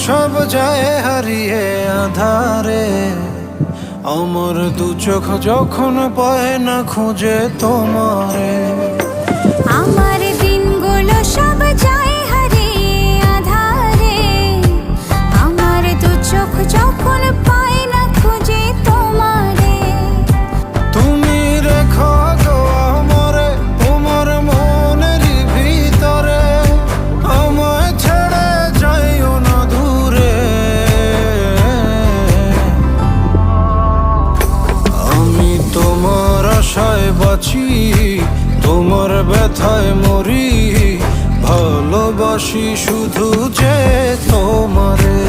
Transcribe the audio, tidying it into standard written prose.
সব যায় হারিয়ে আধারে, আমার দু চোখ যখন পায় না খুঁজে তোমারে। আমার দিনগুলো সব যায় হারিয়ে আধারে, আমার দু চোখ যখন পায় না খুঁজে তোমারে। তুমি রেখো গো আমারে তোমার মনের ভিতরে, আমায় ছেড়ে যাইও না দূরে। আমি তোমার আশায় বাঁচি, তোমার ব্যথায় মরি, ভালোবাসি শুধু যে তোমারে।